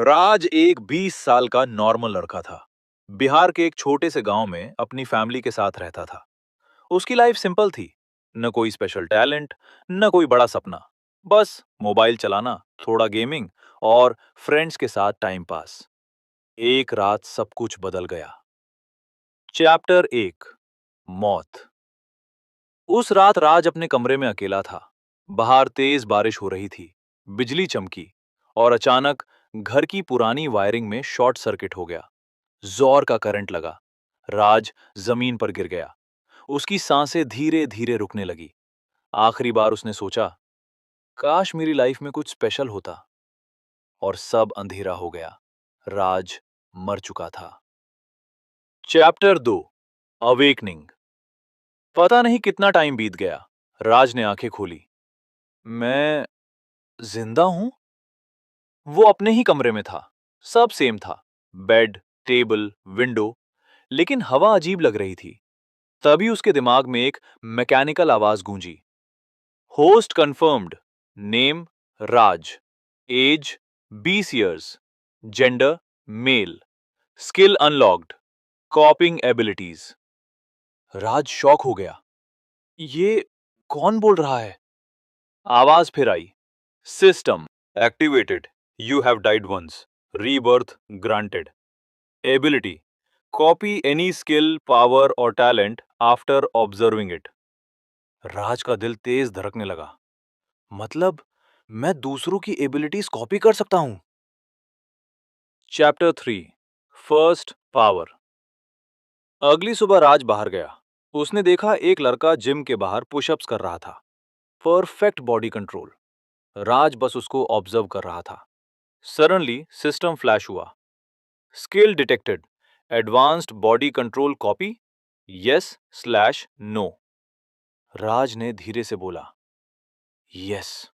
राज एक 20 साल का नॉर्मल लड़का था। बिहार के एक छोटे से गांव में अपनी फैमिली के साथ रहता था। उसकी लाइफ सिंपल थी। न कोई स्पेशल टैलेंट, न कोई बड़ा सपना। बस मोबाइल चलाना, थोड़ा गेमिंग और फ्रेंड्स के साथ टाइम पास। एक रात सब कुछ बदल गया। चैप्टर 1। मौत। उस रात राज अपने कमरे में अकेला था। बाहर तेज बारिश हो रही थी। बिजली चमकी और अचानक घर की पुरानी वायरिंग में शॉर्ट सर्किट हो गया। जोर का करंट लगा। राज जमीन पर गिर गया। उसकी सांसें धीरे धीरे रुकने लगी। आखिरी बार उसने सोचा, काश मेरी लाइफ में कुछ स्पेशल होता। और सब अंधेरा हो गया। राज मर चुका था। चैप्टर 2। अवेकनिंग। पता नहीं कितना टाइम बीत गया। राज ने आंखें खोली। मैं जिंदा हूं? वो अपने ही कमरे में था। सब सेम था। Bed, table, window. लेकिन हवा अजीब लग रही थी। तभी उसके दिमाग में एक मैकेनिकल आवाज गूंजी। Host confirmed. Name Raj. Age 20 years. Gender male. Skill unlocked. Coping abilities. Raj shock हो गया। ये कौन बोल रहा है? आवाज फिर आई। System activated. You have died once. Rebirth granted. Ability copy any skill, power और talent after observing it. Raj का दिल तेज धड़कने लगा। मतलब मैं दूसरों की एबिलिटीज कॉपी कर सकता हूं। चैप्टर 3। First power. अगली सुबह राज बाहर गया। उसने देखा एक लड़का जिम के बाहर पुशअप्स कर रहा था। Perfect body control. राज बस उसको ऑब्जर्व कर रहा था। सडनली सिस्टम फ्लैश हुआ। Skill detected. Advanced body control copy. Yes slash no. Raj ने धीरे से बोला, यस।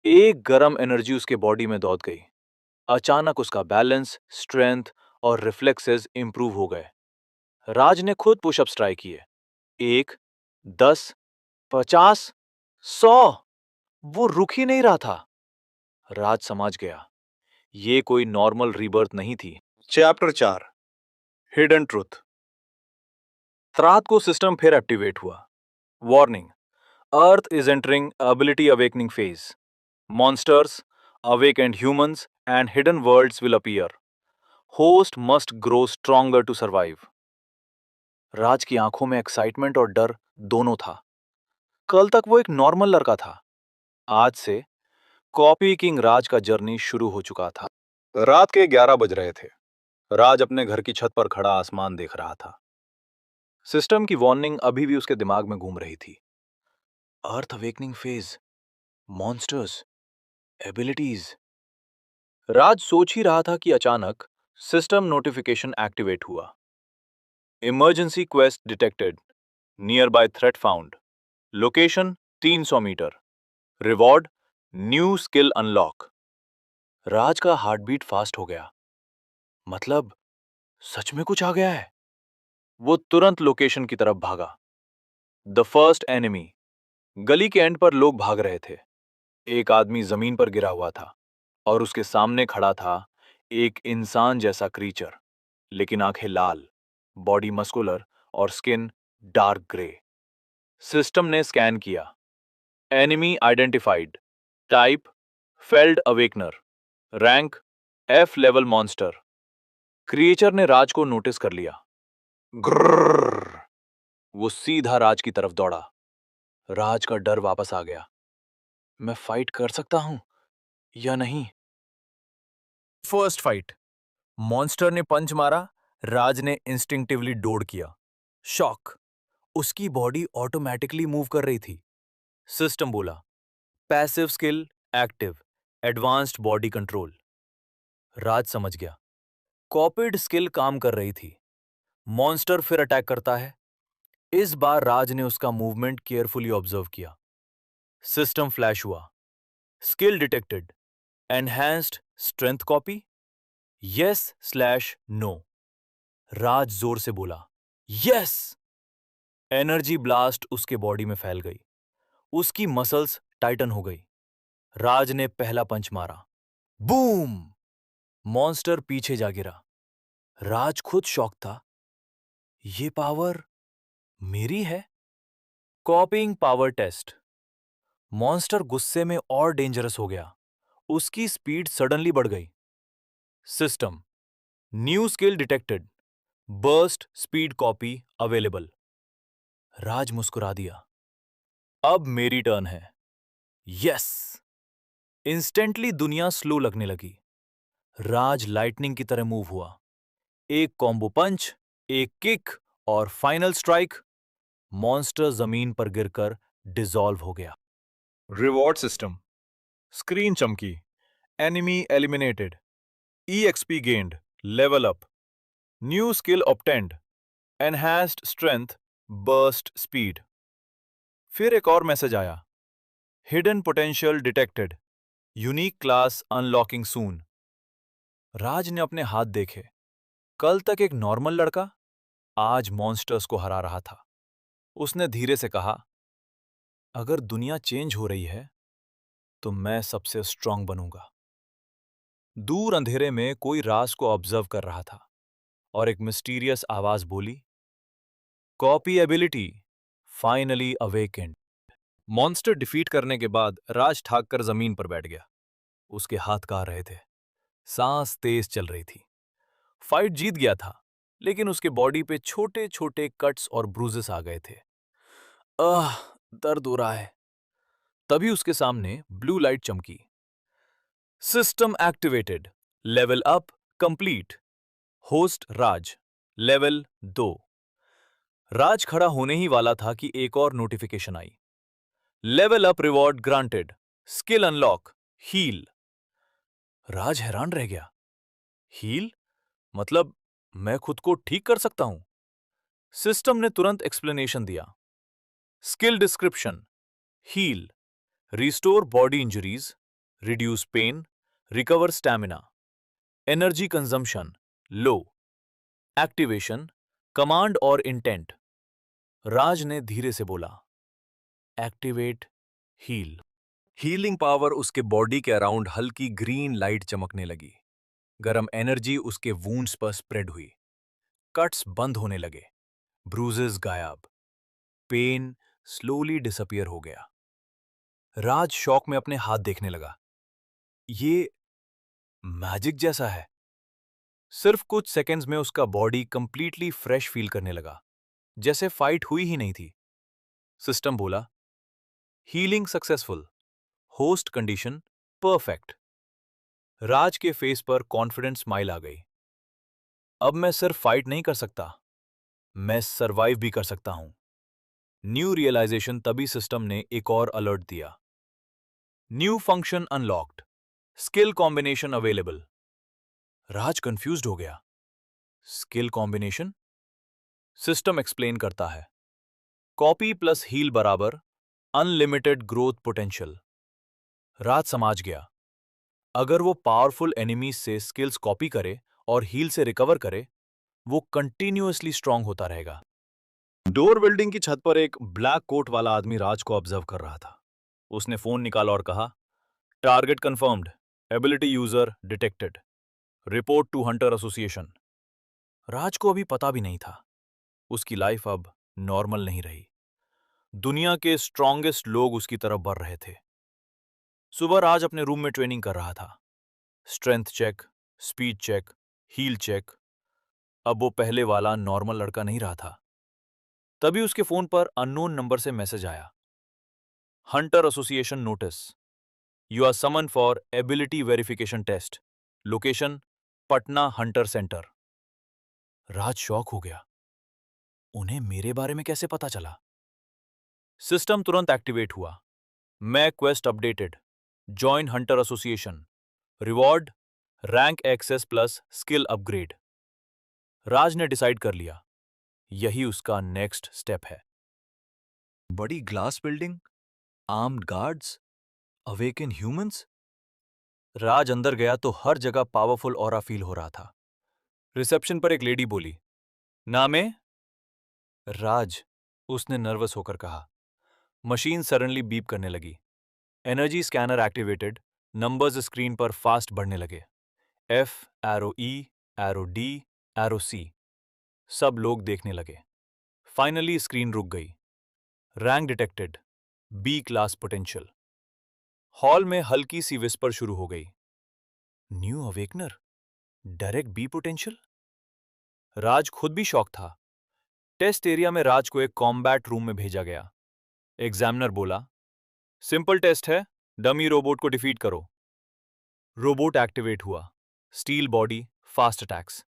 एक गरम एनर्जी उसके बॉडी में दौड़ गई। अचानक उसका बैलेंस, स्ट्रेंथ और रिफ्लेक्सेस इंप्रूव हो गए। राज ने खुद पुशअप्स ट्राई किए। 1, 10, 50, 100। वो रुक ही नहीं रहा था। राज समझ गया, ये कोई नॉर्मल रीबर्थ नहीं थी। चैप्टर 4। Hidden truth. रात को सिस्टम फिर एक्टिवेट हुआ। Warning, earth is entering ability awakening phase. Monsters, awakened humans and hidden worlds will appear. Host must grow stronger to survive. राज की आंखों में एक्साइटमेंट और डर दोनों था। कल तक वो एक नॉर्मल लड़का था। आज से कॉपी किंग राज का जर्नी शुरू हो चुका था। रात के 11 बज रहे थे। राज अपने घर की छत पर खड़ा आसमान देख रहा था। सिस्टम की वार्निंग अभी भी उसके दिमाग में घूम रही थी। Earth awakening phase, monsters, abilities. Raj सोच ही रहा था कि अचानक सिस्टम नोटिफिकेशन एक्टिवेट हुआ। Emergency quest detected. Nearby threat found. Location 300 metre. Reward new skill unlock. Raj का हार्ट बीट फास्ट हो गया। मतलब सच में कुछ आ गया है। वो तुरंत लोकेशन की तरफ भागा। The first enemy. गली के एंड पर लोग भाग रहे थे। एक आदमी जमीन पर गिरा हुआ था और उसके सामने खड़ा था एक इंसान जैसा क्रीचर, लेकिन आंखें लाल, बॉडी मस्कुलर और स्किन डार्क ग्रे। सिस्टम ने स्कैन किया। Enemy identified. Type failed awakener. Rank F level monster. Creature ने राज को नोटिस कर लिया। ग्रर्र। वो सीधा राज की तरफ दौड़ा। राज का डर वापस आ गया। मैं फाइट कर सकता हूं या नहीं? First fight. मॉन्स्टर ने पंच मारा। राज ने इंस्टिंक्टिवली डोड किया। शॉक। उसकी बॉडी ऑटोमेटिकली मूव कर रही थी। सिस्टम बोला, passive skill active, advanced body control. Raj समझ गया, कॉपीड स्किल काम कर रही थी। मॉन्स्टर फिर अटैक करता है। इस बार राज ने उसका मूवमेंट केयरफुली ऑब्जर्व किया। सिस्टम फ्लैश हुआ। Skill detected. Enhanced strength copy. Yes slash no. Raj जोर से बोला, यस। एनर्जी ब्लास्ट उसके बॉडी में फैल गई। उसकी मसल्स टाइटन हो गई। राज ने पहला पंच मारा। बूम। मॉन्स्टर पीछे जा गिरा। राज खुद शॉक था। ये पावर मेरी है? कॉपिंग पावर टेस्ट। मॉन्स्टर गुस्से में और डेंजरस हो गया। उसकी स्पीड सडनली बढ़ गई। System, new skill detected, burst speed copy available. Raj मुस्कुरा दिया। अब मेरी टर्न है। यस। इंस्टेंटली दुनिया स्लो लगने लगी। राज लाइटनिंग की तरह मूव हुआ। एक कॉम्बो पंच, एक किक और फाइनल स्ट्राइक। मॉन्स्टर जमीन पर गिरकर डिसॉल्व हो गया। रिवॉर्ड सिस्टम, स्क्रीन चमकी। Enemy eliminated, EXP gained, level up, new skill obtained, enhanced strength, burst speed. फिर एक और मैसेज आया, hidden potential detected, unique class unlocking soon. Raj ने अपने हाथ देखे। कल तक एक नॉर्मल लड़का आज मॉन्स्टर्स को हरा रहा था। उसने धीरे से कहा, अगर दुनिया चेंज हो रही है तो मैं सबसे स्ट्रांग बनूंगा। दूर अंधेरे में कोई राज को ऑब्जर्व कर रहा था और एक मिस्टीरियस आवाज बोली, copy ability finally awakened. Monster defeat करने के बाद राज ठाक कर जमीन पर बैठ गया। उसके हाथ कांप रहे थे, सांस तेज चल रही थी। फाइट जीत गया था, लेकिन उसके बॉडी पे छोटे छोटे कट्स और ब्रूजेस आ गए थे। आह, दर्द हो रहा है। तभी उसके सामने ब्लू लाइट चमकी। System activated, level up complete, host Raj, level 2। Raj खड़ा होने ही वाला था कि एक और नोटिफिकेशन आई, level up reward granted, skill unlock, heal. Raj हैरान रह गया। हील? मतलब मैं खुद को ठीक कर सकता हूं? सिस्टम ने तुरंत एक्सप्लेनेशन दिया, skill description, heal, restore body injuries, reduce pain, recover stamina, energy consumption low, activation, command और इंटेंट। राज ने धीरे से बोला, एक्टिवेट हील। हीलिंग पावर उसके बॉडी के अराउंड हल्की ग्रीन लाइट चमकने लगी। गरम एनर्जी उसके वूंड्स पर स्प्रेड हुई। कट्स बंद होने लगे, ब्रूजेस गायब, पेन स्लोली डिसअपियर हो गया। राज शॉक में अपने हाथ देखने लगा। ये मैजिक जैसा है। सिर्फ कुछ सेकंड्स में उसका बॉडी कंप्लीटली फ्रेश फील करने लगा, जैसे फाइट हुई ही नहीं थी। सिस्टम बोला, healing successful, host condition perfect. Raj के फेस पर कॉन्फिडेंट स्माइल आ गई। अब मैं सिर्फ फाइट नहीं कर सकता, मैं सरवाइव भी कर सकता हूं। न्यू रियलाइजेशन तभी सिस्टम ने एक और अलर्ट दिया, new function unlocked, skill combination available. Raj confused हो गया। Skill combination? सिस्टम एक्सप्लेन करता है, कॉपी प्लस हील बराबर अनलिमिटेड ग्रोथ पोटेंशियल। राज समझ गया, अगर वो पावरफुल एनिमीज से स्किल्स कॉपी करे और हील से रिकवर करे, वो कंटिन्यूअसली स्ट्रांग होता रहेगा। डोर बिल्डिंग की छत पर एक ब्लैक कोट वाला आदमी राज को ऑब्जर्व कर रहा था। उसने फोन निकाला और कहा, target confirmed, ability user detected, report to hunter association. Raj को अभी पता भी नहीं था, उसकी लाइफ अब नॉर्मल नहीं रही। दुनिया के स्ट्रांगेस्ट लोग उसकी तरफ बढ़ रहे थे। सुबह राज अपने रूम में ट्रेनिंग कर रहा था, strength check, speed check, heel check. अब वो पहले वाला नॉर्मल लड़का नहीं रहा था। तभी उसके फोन पर अननोन नंबर से मैसेज आया, hunter association notice, you are summon for ability verification test, location Patna hunter centre. Raj shock हो गया, उन्हें मेरे बारे में कैसे पता चला? सिस्टम तुरंत एक्टिवेट हुआ, main quest updated, join hunter association, reward rank access plus skill upgrade. Raj ने डिसाइड कर लिया, यही उसका नेक्स्ट स्टेप है। बड़ी glass building, armed guards, awaken humans. Raj अंदर गया तो हर जगह पावरफुल ऑरा फील हो रहा था। रिसेप्शन पर एक लेडी बोली, नामे? राज, उसने नर्वस होकर कहा। मशीन सडनली बीप करने लगी। Energy scanner activated, numbers screen पर फास्ट बढ़ने लगे। F, arrow E, arrow D, arrow C। सब लोग देखने लगे। फाइनली स्क्रीन रुक गई। Rank detected, B class potential. Hall में हल्की सी विस्पर शुरू हो गई। New awakener, direct B potential. Raj खुद भी शॉक था। टेस्ट एरिया में राज को एक कॉम्बैट रूम में भेजा गया। एग्जामिनर बोला, सिंपल टेस्ट है, डमी रोबोट को डिफीट करो। रोबोट एक्टिवेट हुआ। Steel body, fast attacks.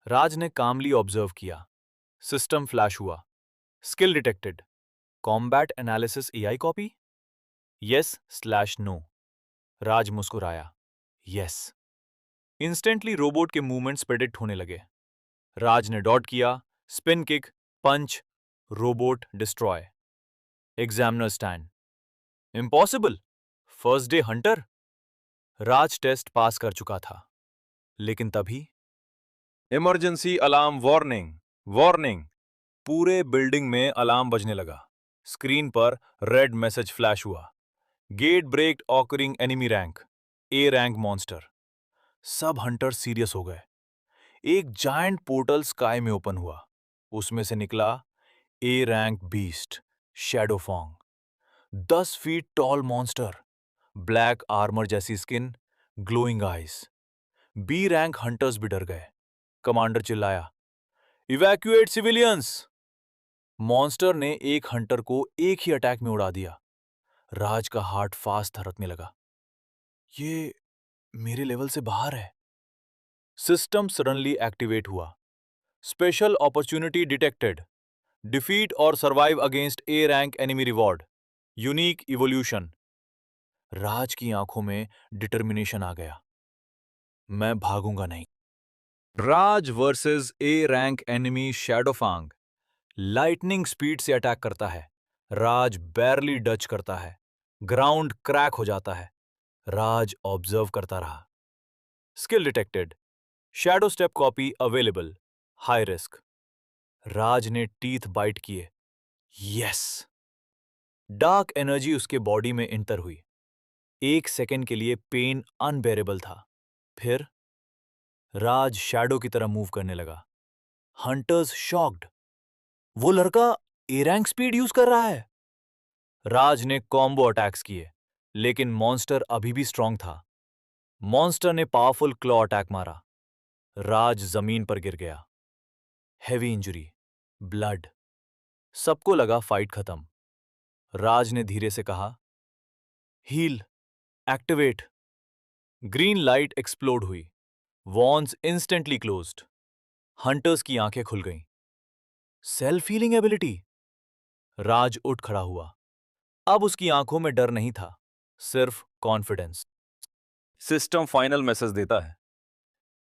Raj ने कामली ऑब्जर्व किया। सिस्टम फ्लैश हुआ। Skill detected. Combat analysis AI copy? Yes slash no. Raj मुस्कुराया। यस। इंस्टेंटली रोबोट के मूवमेंट्स प्रेडिक्ट होने लगे। राज ने डॉट किया, spin kick, punch, robot destroy. Examiner stand. Impossible, first day hunter. Raj test pass कर चुका था, लेकिन तभी इमरजेंसी अलार्म, वार्निंग, वार्निंग। पूरे बिल्डिंग में अलार्म बजने लगा। स्क्रीन पर रेड मैसेज फ्लैश हुआ। Gate breached occurring enemy rank, A rank monster. सब हंटर सीरियस हो गए। एक जायंट पोर्टल स्काई में ओपन हुआ। उसमें से निकला A rank beast, shadow fang. 10 feet tall monster, black armor जैसी skin, glowing eyes. B rank hunters भी डर गए। कमांडर चिल्लाया, इवैक्यूएट सिविलियंस। मॉन्स्टर ने एक हंटर को एक ही अटैक में उड़ा दिया। राज का हार्ट फास्ट धड़कने लगा। ये मेरे लेवल से बाहर है। सिस्टम सडनली एक्टिवेट हुआ। Special opportunity detected. डिफीट और survive against A rank enemy reward, unique evolution. Raj की आंखों में डिटर्मिनेशन आ गया। मैं भागूंगा नहीं। Raj versus A rank enemy shadow fang. Lightning speed से अटैक करता है। राज बैरली डच करता है। ग्राउंड क्रैक हो जाता है। राज ऑब्जर्व करता रहा। Skill detected. Shadow step copy available, high risk. Raj ने टीथ बाइट किए। यस। डार्क एनर्जी उसके बॉडी में इंटर हुई। एक सेकेंड के लिए पेन अनबेरेबल था। फिर राज शैडो की तरह मूव करने लगा। Hunters shocked. वो लड़का ए रैंक स्पीड यूज कर रहा है। राज ने कॉम्बो अटैक्स किए, लेकिन मॉन्स्टर अभी भी स्ट्रांग था। मॉन्स्टर ने पावरफुल क्लॉ अटैक मारा। राज जमीन पर गिर गया। Heavy injury, blood. सबको लगा फाइट खत्म। राज ने धीरे से कहा, heal, activate. Green light explode हुई। Wounds instantly closed. हंटर्स की आंखें खुल गईं। Self healing ability. राज उठ खड़ा हुआ। अब उसकी आंखों में डर नहीं था, सिर्फ कॉन्फिडेंस। सिस्टम फाइनल मैसेज देता है,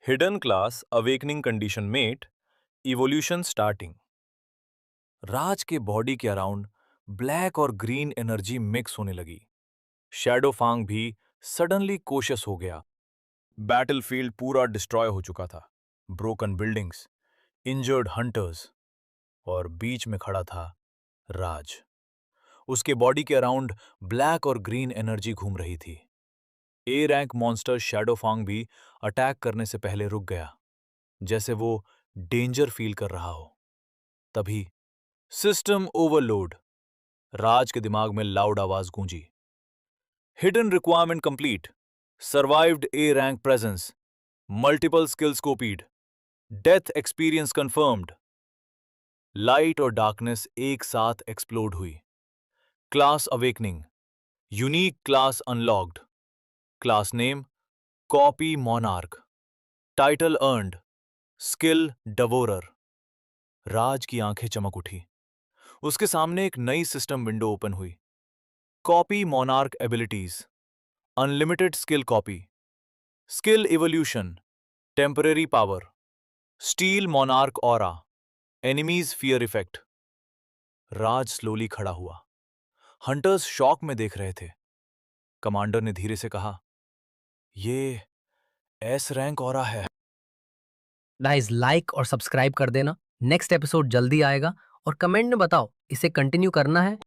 hidden class awakening condition met, evolution starting. Raj के बॉडी के अराउंड ब्लैक और ग्रीन एनर्जी मिक्स होने लगी। शैडो फांग भी सडनली कोशियस हो गया। बैटलफील्ड पूरा डिस्ट्रॉय हो चुका था। ब्रोकन बिल्डिंग्स, इंजर्ड हंटर्स, और बीच में खड़ा था राज। उसके बॉडी के अराउंड ब्लैक और ग्रीन एनर्जी घूम रही थी। ए रैंक मॉन्स्टर शैडोफांग भी अटैक करने से पहले रुक गया, जैसे वो डेंजर फील कर रहा हो। तभी सिस्टम ओवरलोड। राज के दिमाग में लाउड आवाज गूंजी, hidden requirement complete, survived A rank presence, multiple skills copied, death experience confirmed. Light और डार्कनेस एक साथ एक्सप्लोड हुई। Class awakening, unique class unlocked. Class name copy monarch. Title earned, skill devourer. Raj की आंखें चमक उठी। उसके सामने एक नई सिस्टम विंडो ओपन हुई। Copy monarch abilities, unlimited skill copy, skill evolution, temporary power, steal monarch aura, enemies fear effect. Raj slowly खड़ा हुआ। हंटर्स शॉक में देख रहे थे। कमांडर ने धीरे से कहा, ये एस रैंक ऑरा है। गाइस लाइक और सब्सक्राइब कर देना। नेक्स्ट एपिसोड जल्दी आएगा और कमेंट में बताओ इसे कंटिन्यू करना है